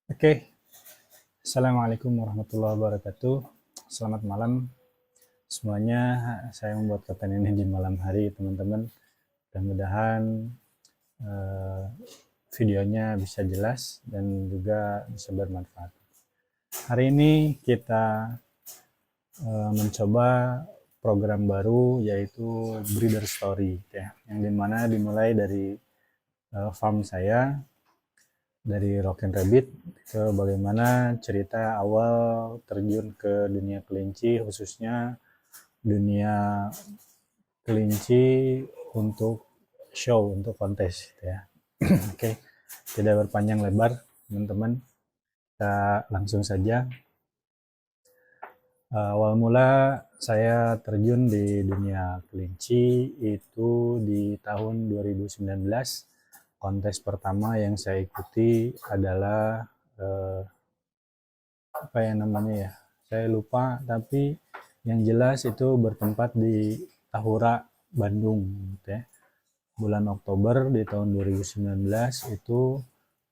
Oke, Assalamualaikum warahmatullahi wabarakatuh. Selamat malam semuanya. Saya membuat konten ini di malam hari, teman-teman. Mudah-mudahan eh, videonya bisa jelas dan juga bisa bermanfaat. Hari ini kita mencoba program baru yaitu Breeder Story, ya, yang dimana dimulai dari farm saya dari Rock and Rabbit ke bagaimana cerita awal terjun ke dunia kelinci, khususnya dunia kelinci untuk show, untuk kontes ya. Oke, tidak berpanjang lebar teman-teman, kita langsung saja. Awal mula saya terjun di dunia kelinci itu di tahun 2019. Kontes pertama yang saya ikuti adalah apa ya namanya ya, saya lupa, tapi yang jelas itu bertempat di Tahura, Bandung gitu ya. Bulan Oktober di tahun 2019 itu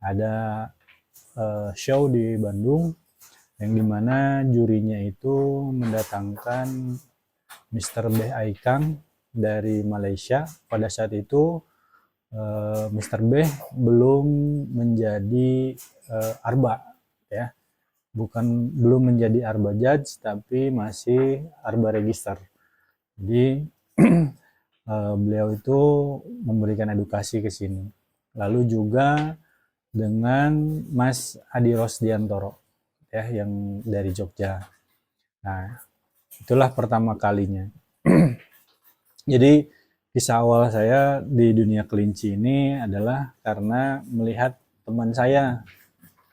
ada show di Bandung yang dimana jurinya itu mendatangkan Mr. Beh Aikang dari Malaysia. Pada saat itu Mr. Beh belum menjadi Arba ya, bukan, belum menjadi Arba Judge tapi masih Arba Register. Jadi beliau itu memberikan edukasi ke sini. Lalu juga dengan Mas Adi Rosdiantoro ya, yang dari Jogja. Nah, itulah pertama kalinya. Jadi kisah awal saya di dunia kelinci ini adalah karena melihat teman saya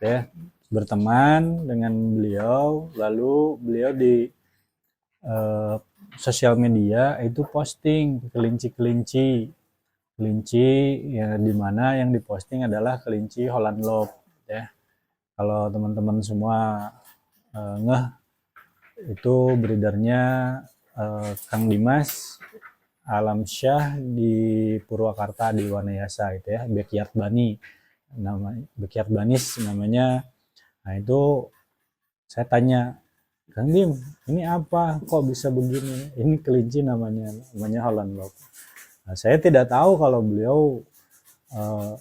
ya, berteman dengan beliau, lalu beliau di eh, sosial media itu posting kelinci-kelinci kelinci ya, di mana yang diposting adalah kelinci Holland Love ya. Kalau teman-teman semua ngeh, itu breedernya Kang Dimas Alamsyah di Purwakarta di Wanayasa itu ya, Backyard Bunny, nama Backyard Bunnies namanya. Nah itu saya tanya, Kang Dim, ini apa kok bisa begini? Ini kelinci, namanya Holland Love. Nah, saya tidak tahu kalau beliau uh,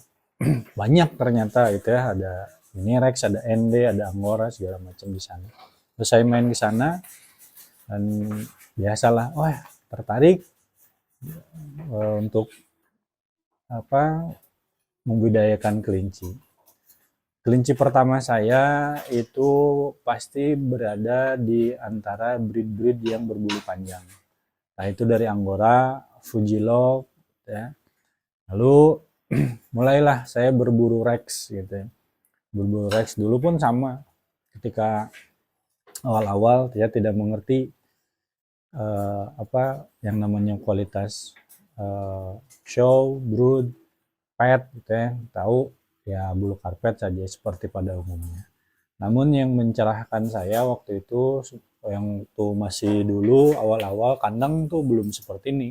banyak ternyata itu ya, ada ini Rex, ada ND, ada Angora segala macam di sana. Terus saya main ke sana dan biasalah, wah tertarik untuk apa, membudidayakan kelinci. Kelinci pertama saya itu pasti berada di antara breed-breed yang berbulu panjang. Nah itu dari Angora, Fujilove, ya. Lalu mulailah saya berburu Rex gitu ya. Berburu Rex dulu pun sama. Ketika awal-awal saya tidak mengerti apa yang namanya kualitas eh, show, brood, pet gitu ya. Tahu ya bulu karpet saja seperti pada umumnya. Namun yang mencerahkan saya waktu itu, yang tuh masih dulu awal-awal kandang tuh belum seperti ini.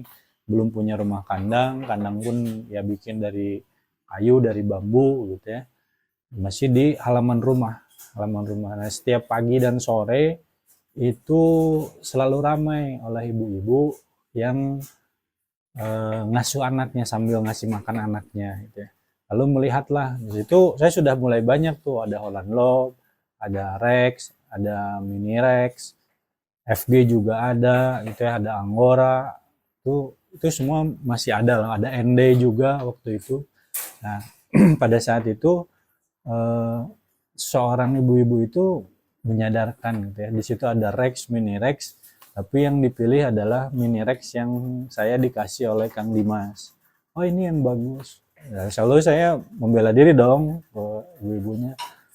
Belum punya rumah kandang, kandang pun ya bikin dari kayu, dari bambu gitu ya. Masih di halaman rumah, halaman rumah. Nah, setiap pagi dan sore itu selalu ramai oleh ibu-ibu yang ngasuh anaknya sambil ngasih makan anaknya gitu ya. Lalu melihatlah di situ saya sudah mulai banyak tuh, ada Holland Love, ada Rex, ada Mini Rex, FG juga ada gitu ya, ada Angora. Itu semua masih ada lah, ada ND juga waktu itu. Nah, pada saat itu eh, seorang ibu-ibu itu menyadarkan gitu ya. Di situ ada Rex, Mini Rex, tapi yang dipilih adalah Mini Rex yang saya dikasih oleh Kang Dimas. Oh ini yang bagus. Ya, selalu saya membela diri dong ke ibu-ibunya.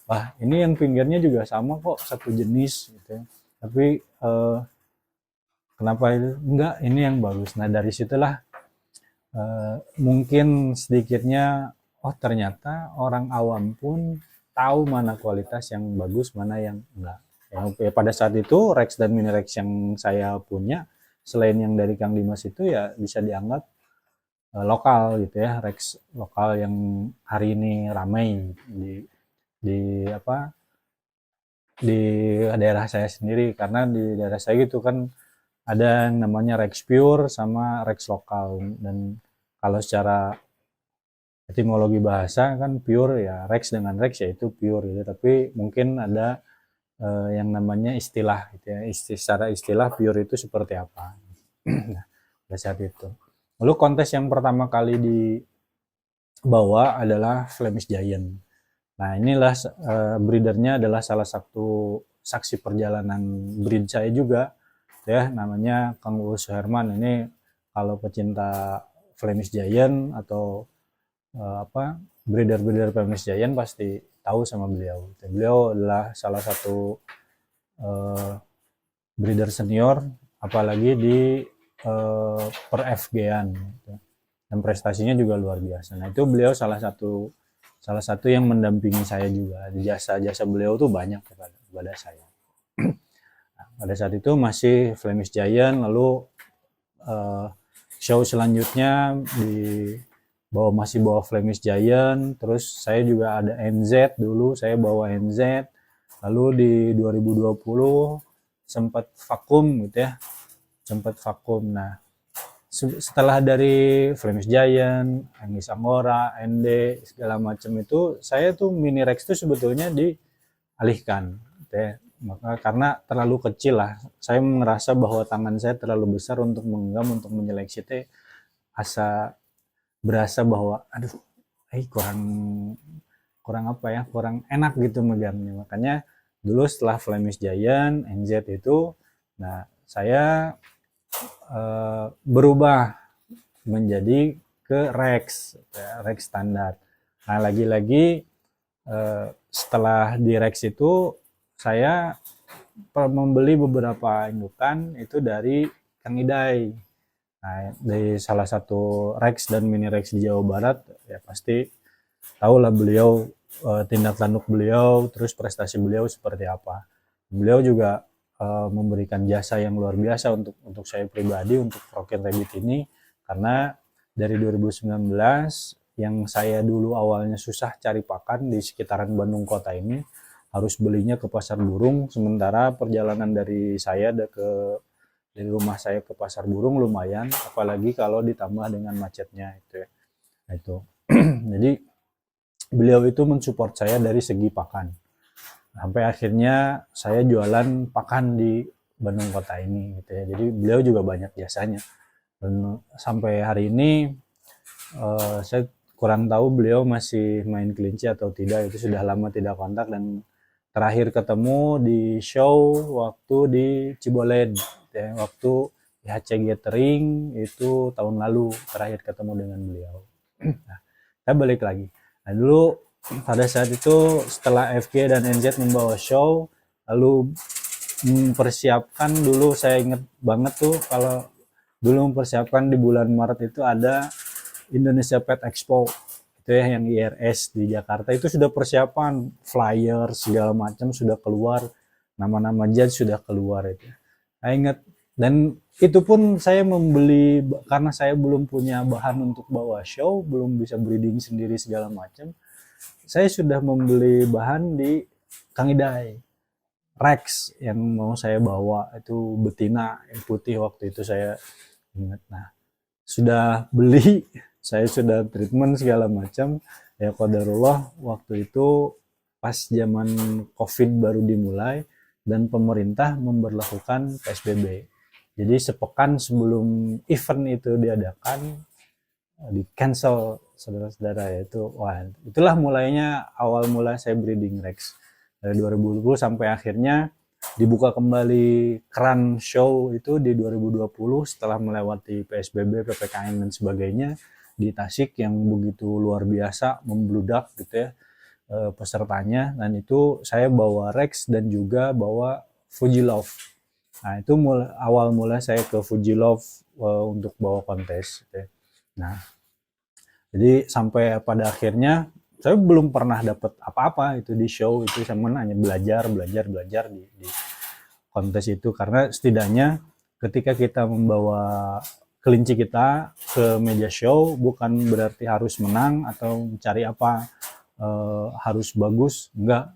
Wah ini yang pinggirnya juga sama kok, satu jenis gitu ya. Tapi kenapa itu? Enggak, ini yang bagus. Nah dari situlah mungkin sedikitnya, oh ternyata orang awam pun tahu mana kualitas yang bagus, mana yang enggak. Ya, pada saat itu Rex dan Mini Rex yang saya punya, selain yang dari Kang Dimas itu ya bisa dianggap lokal gitu ya, Rex lokal yang hari ini ramai di di apa di daerah saya sendiri, karena di daerah saya gitu kan ada yang namanya Rex Pure sama Rex lokal. Dan kalau secara etimologi bahasa kan pure ya Rex dengan Rex yaitu pure gitu, tapi mungkin ada yang namanya istilah gitu ya, secara istilah pure itu seperti apa. Nah, pada saat itu lalu kontes yang pertama kali dibawa adalah Flemish Giant. Nah, inilah breedernya adalah salah satu saksi perjalanan breed saya juga ya, namanya Kang Uus Herman. Ini kalau pecinta Flemish Giant atau breeder-breeder Flemish Giant pasti tahu sama beliau. Beliau adalah salah satu breeder senior, apalagi di per FG-an gitu. Dan prestasinya juga luar biasa. Nah, itu beliau salah satu yang mendampingi saya juga. Jasa-jasa beliau tuh banyak kepada saya. Nah, pada saat itu masih Flemish Giant, lalu show selanjutnya masih bawa Flemish Giant, terus saya juga ada NZ dulu, saya bawa NZ. Lalu di 2020 sempat vakum gitu ya. Nah, setelah dari Flemish Giant, Angus Angora, ND, segala macam itu, saya tuh Mini Rex itu sebetulnya dialihkan gitu ya. Maka karena terlalu kecil lah, saya merasa bahwa tangan saya terlalu besar untuk menggenggam, untuk menyeleksi teh, berasa bahwa aduh, kurang enak gitu megangnya. Makanya dulu setelah Flemish Giant, NZ itu, nah saya berubah menjadi ke Rex standar. Nah, lagi-lagi setelah di Rex itu saya membeli beberapa indukan itu dari Kang Idai. Nah, dari salah satu Rex dan Mini Rex di Jawa Barat, ya pasti tahulah beliau, tindak tanduk beliau, terus prestasi beliau seperti apa. Beliau juga memberikan jasa yang luar biasa untuk saya pribadi, untuk Rockin Rabbit ini, karena dari 2019 yang saya dulu awalnya susah cari pakan di sekitaran Bandung kota ini, harus belinya ke pasar burung, sementara perjalanan dari rumah saya ke pasar burung lumayan, apalagi kalau ditambah dengan macetnya itu ya. Nah, itu jadi beliau itu mensupport saya dari segi pakan. Sampai akhirnya saya jualan pakan di Bandung kota ini gitu ya. Jadi beliau juga banyak jasanya. Dan sampai hari ini saya kurang tahu beliau masih main kelinci atau tidak, itu sudah lama tidak kontak, dan terakhir ketemu di show waktu di Ciboled ya, waktu di HC Gathering itu tahun lalu terakhir ketemu dengan beliau. Nah, saya balik lagi. Nah, dulu pada saat itu setelah FG dan NZ membawa show, lalu mempersiapkan, dulu saya ingat banget tuh kalau dulu mempersiapkan di bulan Maret itu ada Indonesia Pet Expo itu ya, yang IRS di Jakarta, itu sudah persiapan flyer segala macam sudah keluar, nama-nama judge sudah keluar itu. Saya ingat, dan itu pun saya membeli karena saya belum punya bahan untuk bawa show, belum bisa breeding sendiri segala macam. Saya sudah membeli bahan di Kang Idai, Rex yang mau saya bawa itu betina yang putih waktu itu saya ingat. Nah, sudah beli, saya sudah treatment segala macam ya, qadarullah waktu itu pas zaman COVID baru dimulai dan pemerintah memberlakukan PSBB. Jadi sepekan sebelum event itu diadakan, di cancel saudara-saudara, itu itulah mulainya awal mula saya breeding Rex dari 2020 sampai akhirnya dibuka kembali keran show itu di 2020 setelah melewati PSBB, PPKM dan sebagainya di Tasik yang begitu luar biasa membludak gitu ya pesertanya. Dan itu saya bawa Rex dan juga bawa Fujilove. Nah, itu awal mula saya ke Fujilove untuk bawa kontes gitu ya. Nah, jadi sampai pada akhirnya saya belum pernah dapat apa-apa itu di show itu, saya hanya belajar di kontes itu, karena setidaknya ketika kita membawa kelinci kita ke meja show bukan berarti harus menang atau mencari apa, harus bagus, enggak.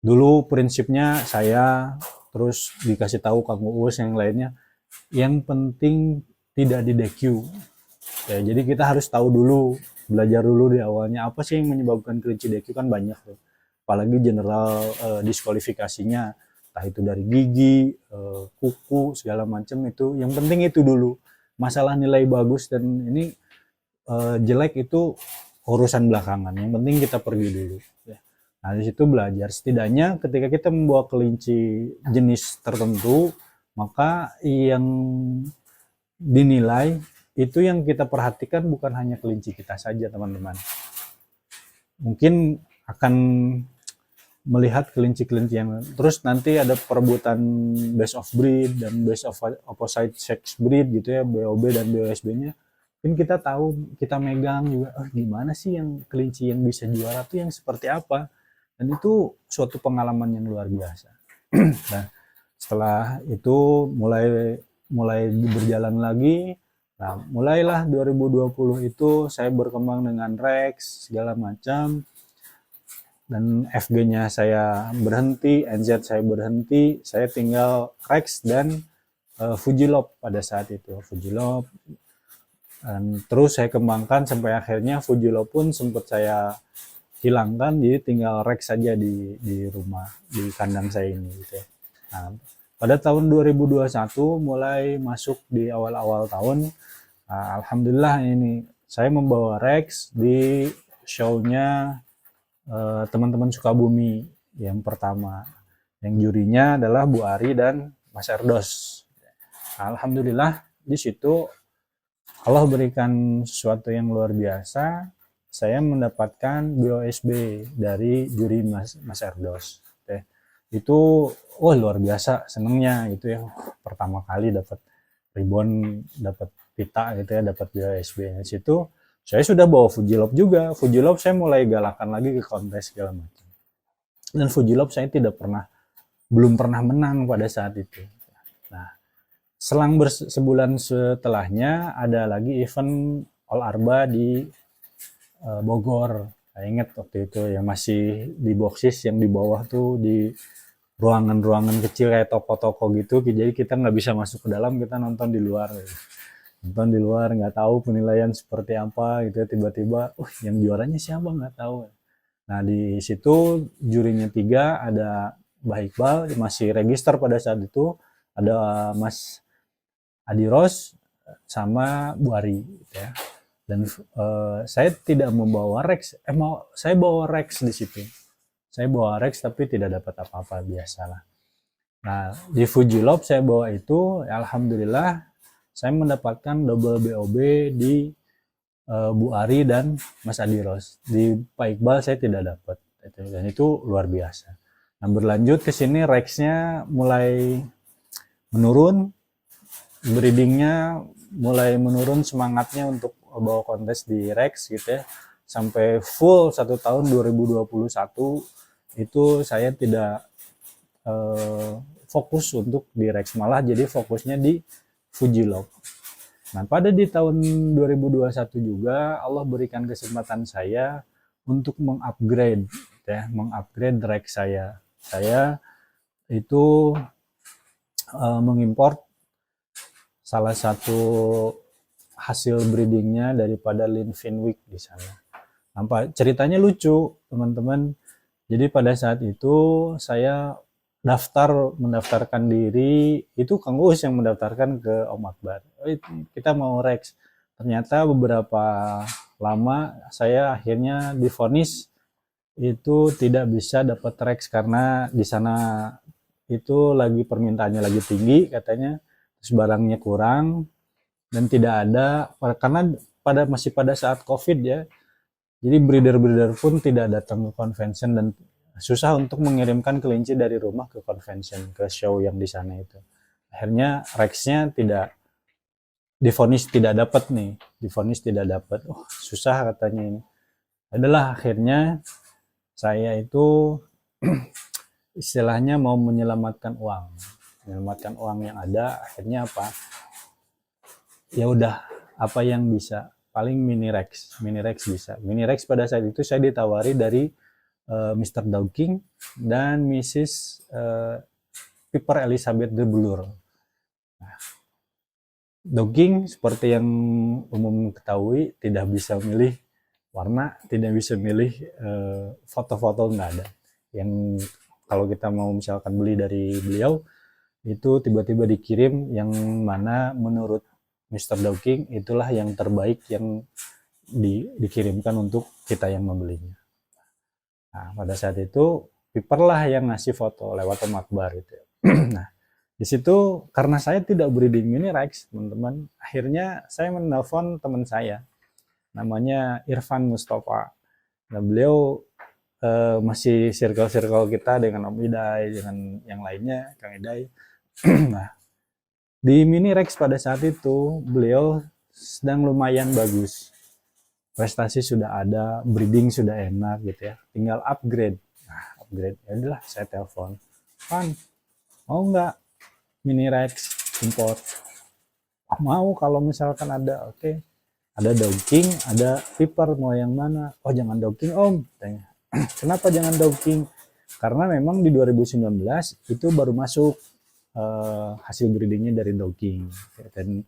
Dulu prinsipnya saya, terus dikasih tahu Kang Uus yang lainnya, yang penting tidak di DQ. Ya, jadi kita harus tahu dulu, belajar dulu di awalnya apa sih yang menyebabkan kelinci DQ, kan banyak tuh. Apalagi general diskualifikasinya, entah itu dari gigi, kuku, segala macam itu. Yang penting itu dulu. Masalah nilai bagus dan ini jelek itu urusan belakangan. Yang penting kita pergi dulu. Ya. Nah di situ belajar. Setidaknya ketika kita membawa kelinci jenis tertentu, maka yang dinilai itu yang kita perhatikan bukan hanya kelinci kita saja, teman-teman. Mungkin akan melihat kelinci-kelinci yang terus nanti ada perebutan best of breed dan best of opposite sex breed gitu ya, BOB dan BOSB-nya. Mungkin kita tahu, kita megang juga, gimana sih yang kelinci yang bisa juara tuh yang seperti apa, dan itu suatu pengalaman yang luar biasa. Nah setelah itu mulai berjalan lagi. Nah, mulailah 2020 itu saya berkembang dengan Rex segala macam, dan FG-nya saya berhenti, NZ saya berhenti, saya tinggal Rex dan Fujilob pada saat itu. Fujilob, dan terus saya kembangkan sampai akhirnya Fujilob pun sempat saya hilangkan, jadi tinggal Rex saja di rumah, di kandang saya ini gitu ya. Nah, pada tahun 2021 mulai masuk di awal-awal tahun, alhamdulillah ini saya membawa Rex di show-nya teman-teman Sukabumi yang pertama. Yang jurinya adalah Bu Ari dan Mas Erdos. Alhamdulillah di situ Allah berikan sesuatu yang luar biasa. Saya mendapatkan BOSB dari juri Mas Erdos. Itu luar biasa senengnya gitu ya, pertama kali dapat ribbon, dapat pita gitu ya, dapat BOSB. Di situ saya sudah bawa Fujilob juga. Fujilob saya mulai galakan lagi ke kontes segala macam. Dan Fujilob saya belum pernah menang pada saat itu. Nah, selang sebulan setelahnya ada lagi event All Arba di Bogor. Saya ingat waktu itu yang masih di boksis, yang di bawah tuh di ruangan-ruangan kecil kayak toko-toko gitu, jadi kita nggak bisa masuk ke dalam, kita nonton di luar nggak tahu penilaian seperti apa gitu, tiba-tiba yang juaranya siapa nggak tahu. Nah di situ jurinya 3, ada Mbah Iqbal masih register pada saat itu, ada Mas Adiros sama Bu Ari gitu ya. Dan saya tidak membawa Rex, saya bawa Rex di situ. Saya bawa Rex tapi tidak dapat apa-apa, biasalah. Nah, di Fujilob saya bawa itu, alhamdulillah saya mendapatkan double BOB di Bu Ari dan Mas Adiros. Di Pak Iqbal saya tidak dapat. Dan itu luar biasa. Nah, berlanjut ke sini Rex-nya mulai menurun, breedingnya mulai menurun semangatnya untuk bawa kontes di Rex gitu ya. Sampai full 1 tahun 2021 itu saya tidak fokus untuk di Rex, malah jadi fokusnya di Fujilob. Nah pada di tahun 2021 juga Allah berikan kesempatan saya untuk mengupgrade Rex saya. Saya itu mengimport salah satu hasil breedingnya daripada Lynn Finwick di sana. Ceritanya lucu teman-teman. Jadi pada saat itu saya mendaftarkan diri, itu Kang Uus yang mendaftarkan ke Om Akbar. Kita mau Rex. Ternyata beberapa lama saya akhirnya divonis itu tidak bisa dapat Rex karena di sana itu lagi permintaannya lagi tinggi katanya, terus barangnya kurang dan tidak ada, karena masih pada saat COVID ya. Jadi breeder-breeder pun tidak datang ke convention dan susah untuk mengirimkan kelinci dari rumah ke convention, ke show yang di sana itu. Akhirnya Rex-nya divonis tidak dapat. Susah katanya ini. Adalah akhirnya saya itu istilahnya mau menyelamatkan uang yang ada. Akhirnya apa? Ya udah, apa yang bisa paling mini Rex bisa. Mini Rex pada saat itu saya ditawari dari Mr. Dawking dan Mrs. Piper Elizabeth de Bulur. Nah, Dawking seperti yang umum ketahui tidak bisa milih warna, tidak bisa milih foto-foto, nggak ada. Yang kalau kita mau misalkan beli dari beliau, itu tiba-tiba dikirim yang mana menurut Mr. Dawking itulah yang terbaik yang dikirimkan untuk kita yang membelinya. Nah, pada saat itu Piper lah yang ngasih foto lewat Om Akbar gitu. Nah, di situ karena saya tidak breeding mini Rex, teman-teman, akhirnya saya menelpon teman saya, namanya Irfan Mustafa. Nah, beliau masih circle-circle kita dengan Om Idai, dengan yang lainnya, Kang Idai. Nah, di mini Rex pada saat itu beliau sedang lumayan bagus. Prestasi sudah ada, breeding sudah enak gitu ya. Tinggal upgrade. Nah, upgrade. Ya udahlah, saya telepon. Pan, mau nggak mini Rex import? Mau kalau misalkan ada, oke. Ada Dawking, ada Piper, mau yang mana? Oh, jangan Dawking, Om. Tanya. Kenapa jangan Dawking? Karena memang di 2019 itu baru masuk hasil breedingnya dari Dawking. Dan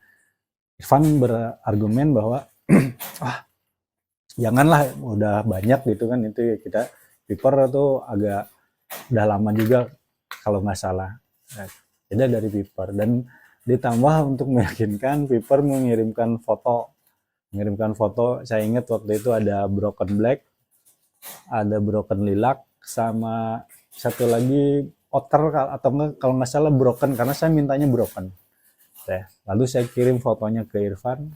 Irfan berargumen bahwa janganlah, udah banyak gitu kan, itu kita Piper tuh agak udah lama juga kalau nggak salah. Beda dari Piper, dan ditambah untuk meyakinkan Piper mengirimkan foto, saya ingat waktu itu ada broken black, ada broken lilac, sama satu lagi otter atau enggak kalau nggak salah broken, karena saya mintanya broken. Lalu saya kirim fotonya ke Irfan,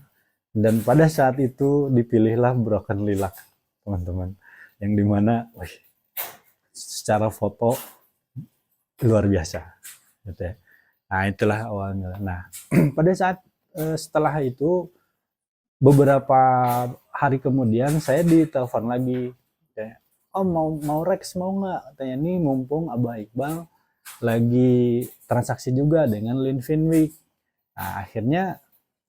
dan pada saat itu dipilihlah broken lilac, teman-teman, yang dimana secara foto luar biasa gitu ya. Nah, itulah awalnya. Nah, pada saat setelah itu beberapa hari kemudian saya ditelepon lagi, kayak, oh mau Rex mau nggak, katanya, nih mumpung Abah Iqbal lagi transaksi juga dengan Lin Finwick. Nah, akhirnya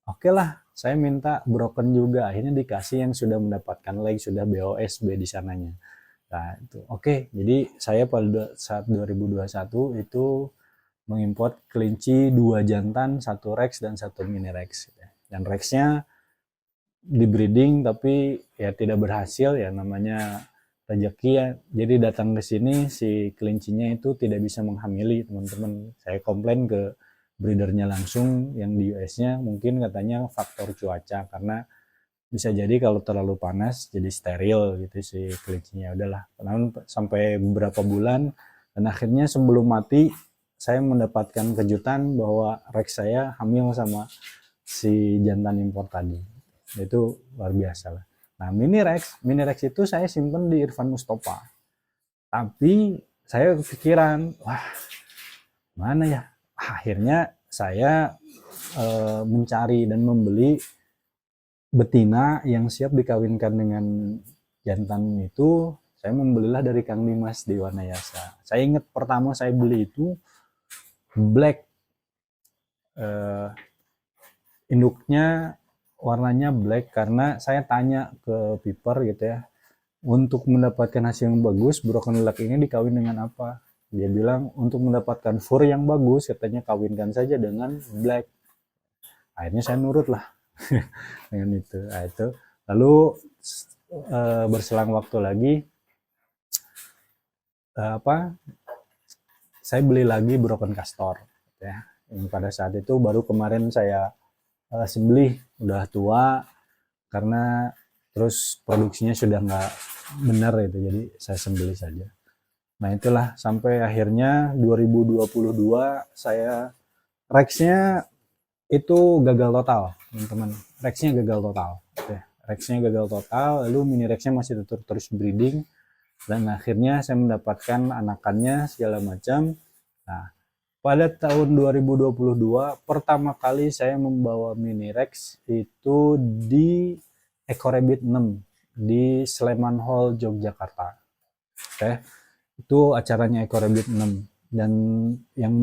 oke lah, saya minta broken juga, akhirnya dikasih yang sudah mendapatkan leg, sudah BOSB di sananya. Nah, itu oke. Jadi saya pada saat 2021 itu mengimport kelinci 2 jantan, 1 Rex dan 1 mini Rex. Dan Rexnya di breeding tapi ya tidak berhasil, ya namanya rezeki ya. Jadi datang ke sini si kelincinya itu tidak bisa menghamili, teman-teman. Saya komplain ke breedernya langsung yang di US-nya, mungkin katanya faktor cuaca, karena bisa jadi kalau terlalu panas jadi steril gitu si kelincinya. Udahlah, sampai beberapa bulan, dan akhirnya sebelum mati saya mendapatkan kejutan bahwa Rex saya hamil sama si jantan impor tadi. Itu luar biasa lah. Nah, mini Rex itu saya simpen di Irfan Mustafa. Tapi saya kepikiran, wah, mana ya? Akhirnya saya mencari dan membeli betina yang siap dikawinkan dengan jantan itu. Saya membelilah dari Kang Dimas di Wanayasa. Saya ingat pertama saya beli itu black, induknya warnanya black, karena saya tanya ke Piper gitu ya, untuk mendapatkan hasil yang bagus broken lilac ini dikawin dengan apa. Dia bilang untuk mendapatkan fur yang bagus katanya kawinkan saja dengan black. Akhirnya saya nurut lah dengan itu. Nah, itu lalu berselang waktu lagi saya beli lagi broken castor ya, yang pada saat itu baru kemarin saya sembelih, udah tua karena terus produksinya sudah nggak benar itu, jadi saya sembelih saja. Nah, itulah sampai akhirnya 2022 saya Rexnya itu gagal total, teman-teman. Rexnya gagal total. Rexnya gagal total, lalu mini Rexnya masih terus breeding, dan akhirnya saya mendapatkan anakannya segala macam. Nah, pada tahun 2022 pertama kali saya membawa mini Rex itu di Eco Rabbit 6 di Sleman Hall, Yogyakarta. Oke. Itu acaranya Eco Rabbit 6. Dan yang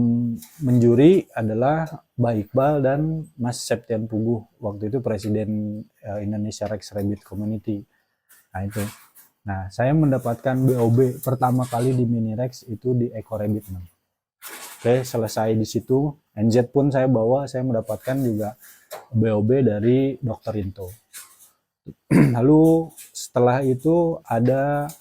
menjuri adalah Mbak Iqbal dan Mas Septian Puguh, waktu itu Presiden Indonesia Rex Rabbit Community. Nah itu. Nah, saya mendapatkan BOB pertama kali di Mini Rex itu di Eco Rabbit. Oke, selesai di situ. NZ pun saya bawa, saya mendapatkan juga BOB dari Dr. Into. Lalu setelah itu ada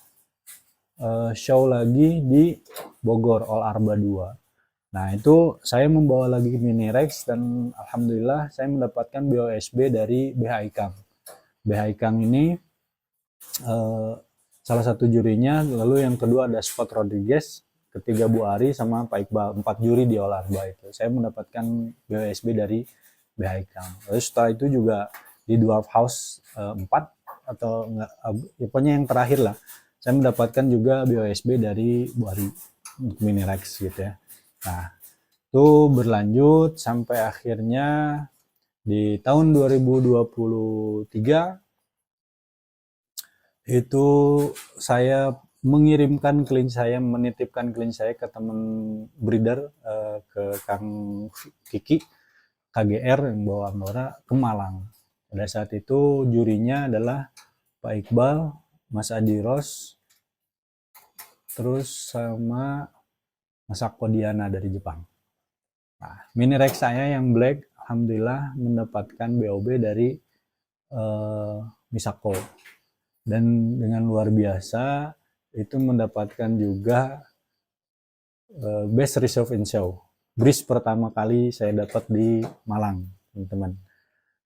show lagi di Bogor, All Arba 2. Nah, itu saya membawa lagi Mini Rex dan alhamdulillah saya mendapatkan BOSB dari BH Ikang. BH Ikang ini salah satu jurinya, lalu yang kedua ada Scott Rodriguez, ketiga Bu Ari sama Pak Iqbal, 4 juri di All Arba itu. Saya mendapatkan BOSB dari BH Ikang. Lalu setelah itu juga di Dwarf House 4 atau enggak, ya pokoknya yang terakhir lah, saya mendapatkan juga BOSB dari Bu Ari untuk Mini Rex gitu ya. Nah, itu berlanjut sampai akhirnya di tahun 2023 itu saya mengirimkan klien saya, menitipkan klien saya ke teman breeder, ke Kang Kiki KGR yang bawa Angora ke Malang. Pada saat itu jurinya adalah Pak Iqbal, Mas Adi Ros, terus sama Mas Akpodiana dari Jepang. Nah, Mini Rex saya yang black alhamdulillah mendapatkan BOB dari Misako. Dan dengan luar biasa itu mendapatkan juga Best Reserve in Show. Bris pertama kali saya dapat di Malang, teman-teman.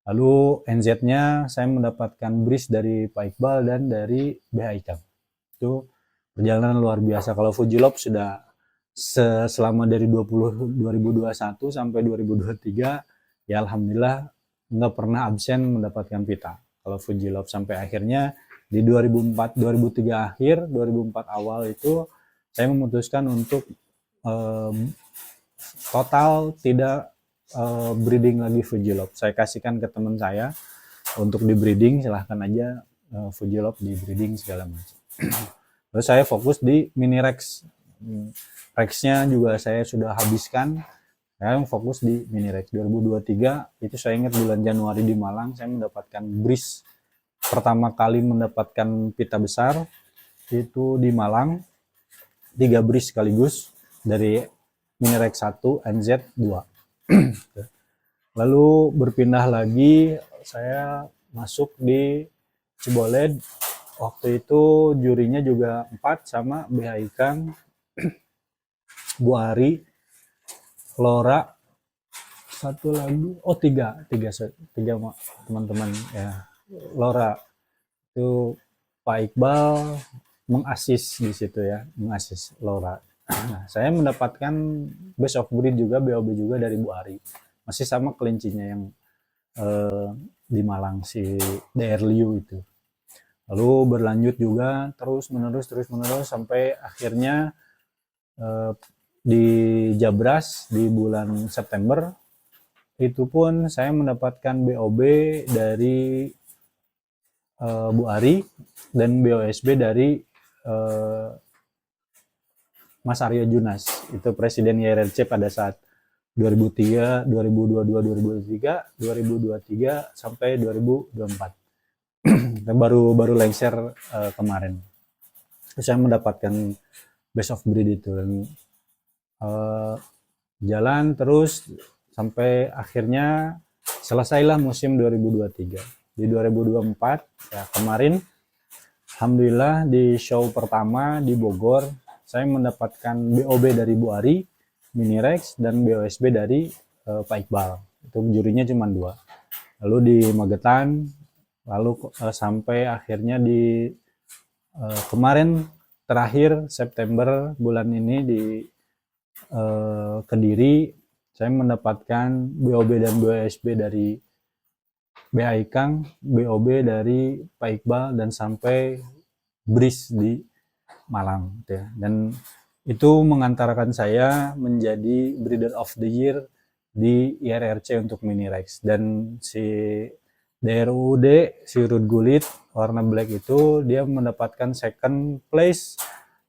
Lalu NZ-nya saya mendapatkan bris dari Pak Iqbal dan dari BH Ikang. Itu perjalanan luar biasa. Kalau Fujilob sudah selama dari 2021 sampai 2023 ya alhamdulillah nggak pernah absen mendapatkan pita. Kalau Fujilob sampai akhirnya di 2003 akhir, 2004 awal itu saya memutuskan untuk total tidak breeding lagi Fujilob. Saya kasihkan ke teman saya untuk di breeding, silahkan aja Fujilob di breeding segala macam. Terus saya fokus di Mini Rex. Rexnya juga saya sudah habiskan. Saya fokus di Mini Rex 2023 itu saya ingat bulan Januari di Malang saya mendapatkan bris pertama kali mendapatkan pita besar itu di Malang 3 bris sekaligus dari Mini Rex 1 NZ 2. Lalu berpindah lagi saya masuk di Ciboled, waktu itu jurinya juga 4 sama BH Ikang, Bu Ari, Lora, satu lagi, tiga teman-teman ya. Lora itu Pak Iqbal mengasis di situ ya, mengasis Lora. Nah, saya mendapatkan best of breed juga, BOB juga dari Bu Ari, masih sama kelincinya yang di Malang si DR Liu itu. Lalu berlanjut juga terus menerus sampai akhirnya di Jabras di bulan September itu pun saya mendapatkan BOB dari Bu Ari dan BOSB dari Mas Aryo Junas, itu Presiden YRC pada saat 2003, 2022, 2023, 2023 sampai 2024. baru lengser kemarin. Terus saya mendapatkan best of breed itu dan jalan terus sampai akhirnya selesailah musim 2023. Di 2024 ya kemarin alhamdulillah di show pertama di Bogor saya mendapatkan BOB dari Bu Ari, Mini Rex dan BOSB dari Pak Iqbal. Itu jurinya cuma 2. Lalu di Magetan, lalu sampai akhirnya di kemarin terakhir September bulan ini di Kediri saya mendapatkan BOB dan BOSB dari BH Ikang, BOB dari Pak Iqbal dan sampai bris di Malang ya. Dan itu mengantarkan saya menjadi Breeder of the Year di IRRC untuk Mini Rex. Dan si DRUD, si Ruud Gullit warna black itu dia mendapatkan second place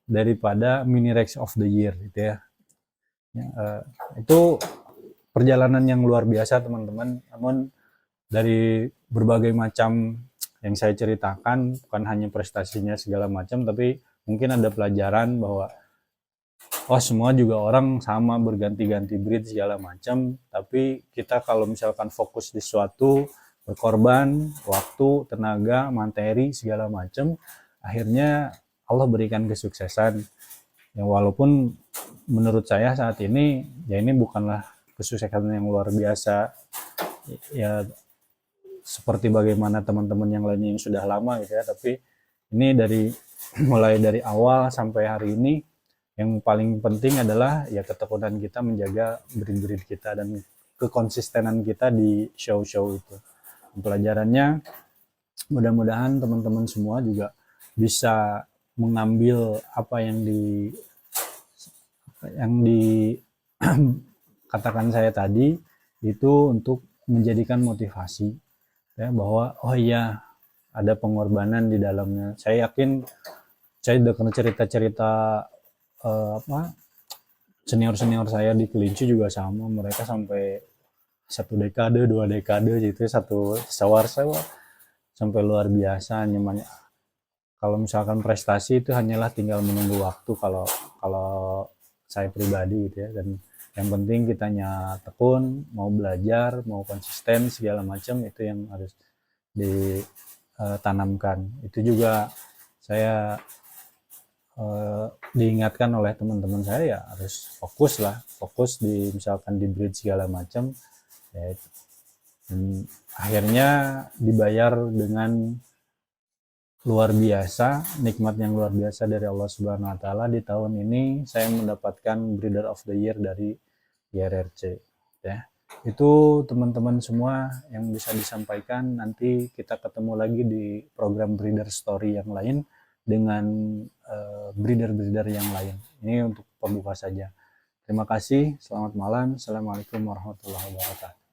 daripada Mini Rex of the Year gitu ya. Ya, itu perjalanan yang luar biasa teman-teman. Namun dari berbagai macam yang saya ceritakan, bukan hanya prestasinya segala macam, tapi mungkin ada pelajaran bahwa oh semua juga orang sama berganti-ganti breed segala macam, tapi kita kalau misalkan fokus di suatu, berkorban waktu, tenaga, materi segala macam, akhirnya Allah berikan kesuksesan. Ya walaupun menurut saya saat ini ya ini bukanlah kesuksesan yang luar biasa ya seperti bagaimana teman-teman yang lainnya yang sudah lama gitu ya, tapi ini dari mulai dari awal sampai hari ini yang paling penting adalah ya ketekunan kita menjaga breed-breed kita dan kekonsistenan kita di show-show itu. Pelajarannya mudah-mudahan teman-teman semua juga bisa mengambil apa yang dikatakan saya tadi itu untuk menjadikan motivasi ya bahwa oh iya ada pengorbanan di dalamnya. Saya yakin saya dengar cerita-cerita senior-senior saya di kelinci juga sama, mereka sampai 1 dekade 2 dekade gitu, satu sawar sewa sampai luar biasa. Nyamannya kalau misalkan prestasi itu hanyalah tinggal menunggu waktu kalau kalau saya pribadi gitu ya. Dan yang penting kitanya tekun, mau belajar, mau konsisten segala macam itu yang harus ditanamkan. Itu juga saya diingatkan oleh teman-teman saya ya harus fokus di misalkan di breed segala macam ya, dan akhirnya dibayar dengan luar biasa, nikmat yang luar biasa dari Allah Subhanahu wa taala. Di tahun ini saya mendapatkan Breeder of the Year dari YRRC ya. Itu teman-teman semua yang bisa disampaikan. Nanti kita ketemu lagi di program Breeder Story yang lain dengan breeder-breeder yang lain. Ini untuk pembuka saja. Terima kasih, selamat malam. Assalamualaikum warahmatullahi wabarakatuh.